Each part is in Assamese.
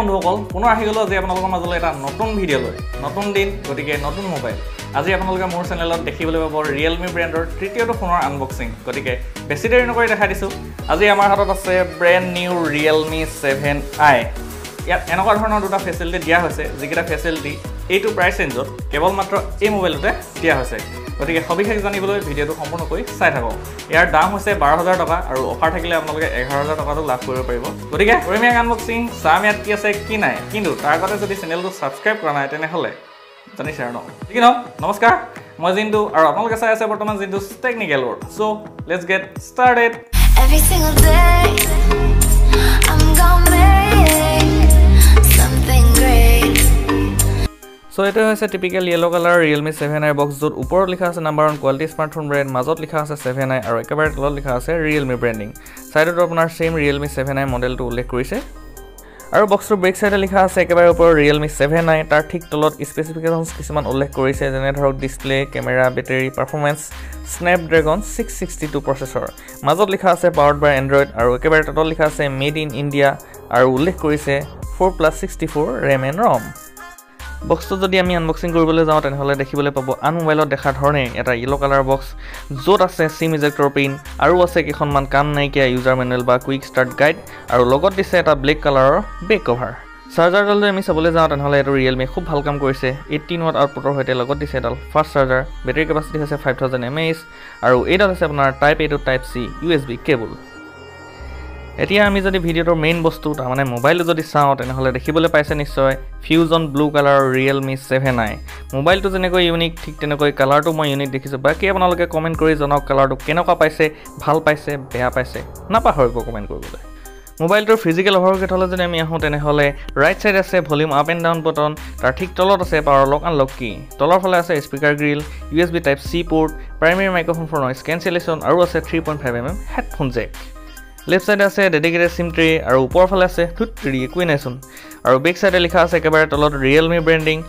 বন্ধুসকল পুনৰ আহি গলো আজি আপোনালোকৰ মাজলৈ এটা নতুন ভিডিও লৈ নতুন দিন গতিকে নতুন মোবাইল আজি আপোনালোকে মোৰ চেনেলত দেখিবলৈ পাব Realme Brandৰ তৃতীয়টো ফোনৰ আনবক্সিং গতিকে বেছি দেৰি নকৰি দেখাই দিছো আজি আমাৰ হাতত আছে ব্ৰ্যান্ড নিউ Realme 7i ইয়াত এনেকুৱা ধৰণৰ দুটা ফেচিলিটি দিয়া হৈছে যিকেইটা ফেচিলিটি এইটো প্ৰাইস ৰেঞ্জত কেৱল মাত্ৰ এই মোবাইলতে দিয়া হৈছে গতিকে সবিশেষ জানিবলৈ ভিডিওটো সম্পূৰ্ণকৈ চাই থাকক ইয়াৰ দাম হৈছে 12000 টকা আৰু অফাৰ থাকিলে আপোনালোকে 11000 টকাটো লাভ কৰিব পাৰিব গতিকে প্ৰিমিয়াম আনবক্সিং চাম ইয়াত কি আছে কি নাই কিন্তু তাৰ আগতে যদি চেনেলটো সাবস্ক্ৰাইব কৰা নাই তেনেহলে জানি শ্বেয়াৰ ন ঠিক ন নমস্কাৰ মই জিন্তু আৰু আপোনালোকে চাই আছে বৰ্তমান জিন্তু technical world so let's get started Every single day I'm gonna make something great So it is a typical yellow color Realme 7i box jot upor likha ase number 1 quality smartphone brand majot likha ase 7i aru ekabare tolot likha ase Realme branding side ot apnar same Realme 7i model to ullekh korise aru box ro back side likha ase ekabare upor Realme 7i tar thik tolot specifications kisuman ullekh korise jene dhorok display camera battery performance Snapdragon 662 processor majot likha ase powered by Android aru ekabare tolot likha ase made in India aru ullekh korise 4+64 RAM and ROM box to jodi ami unboxing koribole jao tenhole dekhibole pabo an mobile dekha dhorne eta yellow color box jot ase sim ejector pin aru ase kekhon man kam nai kia user manual ba quick start guide aru logot dise eta black color back cover charger dal ami sabole jao tenhole etu Realme khub bhal kam korise 18 watt output or hoite logot dise dal fast charger battery capacity ase 5000 mAh aru eta ase apnar type A to type C USB cable এতিয়া আমি যদি ভিডিওৰ মেইন বস্তু তা মানে মোবাইল যদি চাও তেনেহলে দেখিবলৈ পাইছে নিশ্চয় fusion blue colour Realme 7i মোবাইলটো যেনেকৈ ইউনিক ঠিক তেনেকৈ কালাৰটো মই ইউনিক দেখিছো বাকি আপোনালোকে কমেন্ট কৰি জনাওক কালাৰটো কেনেকুৱা পাইছে ভাল পাইছে বেয়া পাইছে নাপাহৰিব কমেন্ট কৰিবলৈ মোবাইলটোৰ ফিজিক্যাল অভাৰভিউ হলে যদি আমি আহো তেনেহলে ৰাইট সাইড আছে volume up and down button তাৰ ঠিক তলত আছে পাৱাৰ লক আনলক কি তলৰ ফালে আছে speaker grill USB type C port primary microphone for noise cancellation আৰু আছে 3.5 mm headphone jack Left side আছে dedicated SIM tray আৰু ওপৰ ফালে আছে থুটৰি একোই নাইছুন আৰু বেক সাইডে লিখা আছে একেবাৰে তলত Realme branding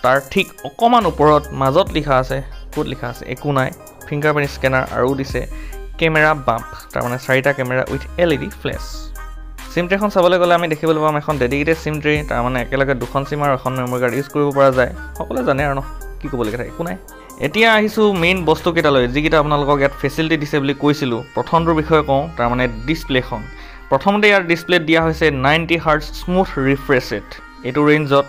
তাৰ ঠিক অকমান ওপৰত মাজত লিখা আছে কোড লিখা আছে একো নাই ফিংগাৰপ্ৰিন্ট স্ক্যানাৰ আৰু দিছে ক্যামেৰা বাম্প তাৰ মানে চাৰিটা camera with LED flash SIM tray খন চাবলৈ গলে আমি দেখিবলৈ পাম এখন dedicated SIM tray তাৰ মানে একেলগে দুখন SIM আৰু এখন মেমৰি কাৰ্ড ইউজ কৰিব পৰা যায় সকলোৱে জানে আৰু কি ক'ব লাগে একো নাই এতিয়া আহিছো মেইন বস্তু কেটালৈ যিকিটা আপোনালোকক ইয়াত ফেচিলিটি দিছে বুলি কৈছিলো প্ৰথমটোৰ বিষয়ে কওঁ তাৰ মানে ডিসপ্লেখন প্ৰথমতে ইয়াৰ ডিসপ্লে দিয়া হৈছে 90 Hz স্মুথ ৰিফ্ৰেছ ৰেট এটো ৰেঞ্জত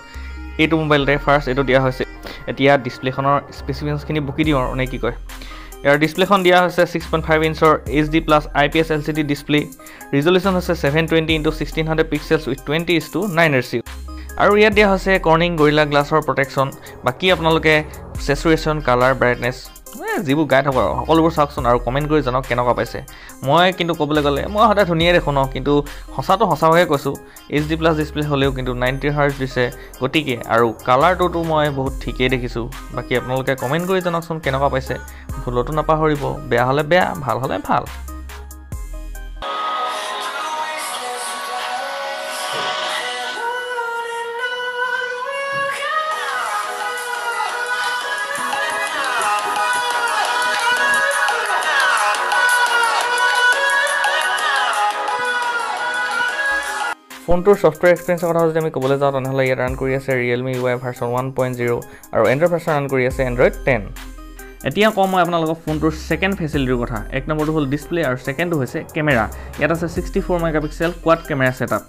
এটো মোবাইলতে ফাৰ্স্ট এটো দিয়া হৈছে এতিয়া ডিসপ্লেখনৰ স্পেসিফিকেশনছ খিনি বুকি দিও আৰু নে কি কয় ইয়াৰ ডিসপ্লেখন দিয়া হৈছে 6.5 ইঞ্চৰ HD+ IPS LCD ডিসপ্লে ৰিজল্যুশন হৈছে 720x1600 পিক্সেলছ উইথ 20:9 ratio আৰু ইয়াত দিয়া হৈছে কৰ্নিং গৰিলা গ্লাছৰ প্ৰটেকচন বাকি আপোনালোকে saturation color brightness জিবু গাই থাক সকলোবোৰ চাওকচোন আৰু কমেন্ট কৰি জনাওক কেনেকুৱা পাইছে মই কিন্তু ক'বলৈ গলে মই হঠাৎ ধুনিয়ে দেখো ন কিন্তু হসাটো হসাভাৱে কৈছো HD+ ডিসপ্লে হলেও কিন্তু 90 Hz দিছে গটিকে আৰু কালাৰটো মই বহুত ঠিকই দেখিছো বাকি আপোনালোকে কমেন্ট কৰি জনাওকচোন কেনেকুৱা পাইছে ভুলটো নাপাহৰিব বেয়া হলে বেয়া ভাল হলে ভাল ফোনটোৰ সফটওয়্যাৰ এক্সপেৰিয়েন্সৰ কথা যদি আমি ক'বলৈ যাওঁ তেনেহলে ইয়াত ৰান কৰি আছে Realme UI ভাৰ্সন 1.0 আৰু Android ভাৰ্সন ৰান কৰি আছে Android 10 এতিয়া কম মই আপোনালোকক ফোনটোৰ সেকেন্ড ফেচিলিটিৰ কথা এক নম্বৰটো হ'ল ডিসপ্লে আৰু সেকেন্ডটো হৈছে কেমেৰা ইয়াত আছে 64 মেগাপিক্সেল কোৱাড কেমেৰা সেটআপ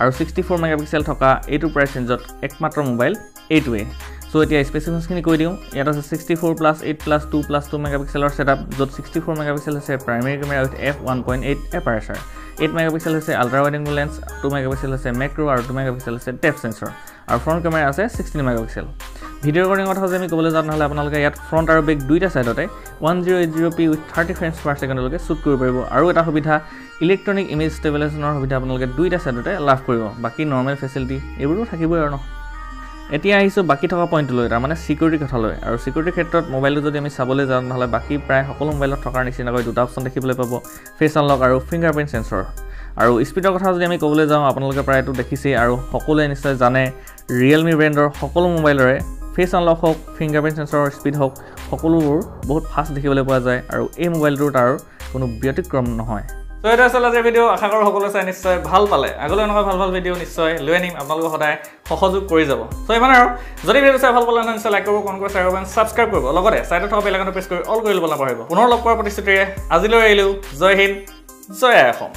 আৰু 64 মেগাপিক্সেল থকা এইটো প্ৰাইস ৰেঞ্জত একমাত্ৰ মোবাইল এইটোৱে সো এতিয়া স্পেসিফিকেশনছ খিনি কৈ দিও ইয়াত আছে 64+8+2+2 মেগাপিক্সেলৰ সেটআপ যত 64 মেগাপিক্সেল আছে primary camera with f1.8 aperture 8 megapixel আছে ultra wide angle lens 2 megapixel আছে ম্যাক্ৰো আৰু 2 মেগাপিক্সেল আছে ডেপথ সেন্সৰ আৰু ফ্ৰন্ট কেমেৰা আছে 16 মেগাপিক্সেল ভিডিও ৰেকৰ্ডিং কথা যদি আমি ক'বলৈ যাওঁ নহলে আপোনালোকে ইয়াত ফ্ৰন্ট আৰু বেক দুইটা সাইডতে 1080p with 30 frames per second লৈকে শুট কৰিব পাৰিব আৰু এটা সুবিধা ইলেক্ট্ৰনিক ইমেজ ষ্টেবিলাইজেশ্যনৰ সুবিধা আপোনালোকে দুইটা সাইডতে লাভ কৰিব বাকি নৰমাল ফেচিলিটি এইবোৰো থাকিবই আৰু ন এতিয়া আহিছো বাকি থকা পইণ্ট লৈ তাৰ মানে সিকিউৰিটি কথা লৈ আৰু সিকিউৰিটি ক্ষেত্ৰত মোবাইলটো যদি আমি চাবলৈ যাওঁ নহলে বাকি প্ৰায় সকলো মোবাইলত থকাৰ নিচিনাকৈ দুটা অপচন দেখিবলৈ পাব ফেস আনলক আৰু ফিংগাৰপ্ৰিন্ট সেন্সৰ আৰু স্পিডৰ কথা যদি আমি ক'বলৈ যাওঁ আপোনালোকে প্ৰায়টো দেখিছে আৰু সকলোৱে নিশ্চয় জানে Realme ব্ৰ্যান্ডৰ সকলো মোবাইলৰে ফেস আনলক হওক ফিংগাৰপ্ৰিন্ট সেন্সৰৰ স্পিড হওক সকলোবোৰ বহুত ফাষ্ট দেখিবলৈ পোৱা যায় আৰু এই মোবাইলটোৰ তাৰ কোনো ব্যতিক্ৰম নহয় তো এটা আছিল আজিৰ ভিডিঅ' আশা কৰোঁ সকলোৱে চাই নিশ্চয় ভাল পালে আগলৈ এনেকুৱা ভাল ভিডিঅ' নিশ্চয় লৈ আনিম আপোনালোকক সদায় সহযোগ কৰি যাব তো ইমানে আৰু যদি ভিডিঅ' চাই ভাল পালে নিশ্চয় লাইক কৰিব কমেণ্ট কৰিব শ্বেয়াৰ কৰিব ছাবস্ক্ৰাইব কৰিব লগতে চাইডত থকা বেল আইকনটো প্ৰেছ কৰি অল কৰি ল'ব নাপাহৰিব পুনৰ লগ পোৱাৰ প্ৰতিশ্ৰুতিৰে আজিলৈ এৰিলোঁ জয় হিন্দ জয় অসম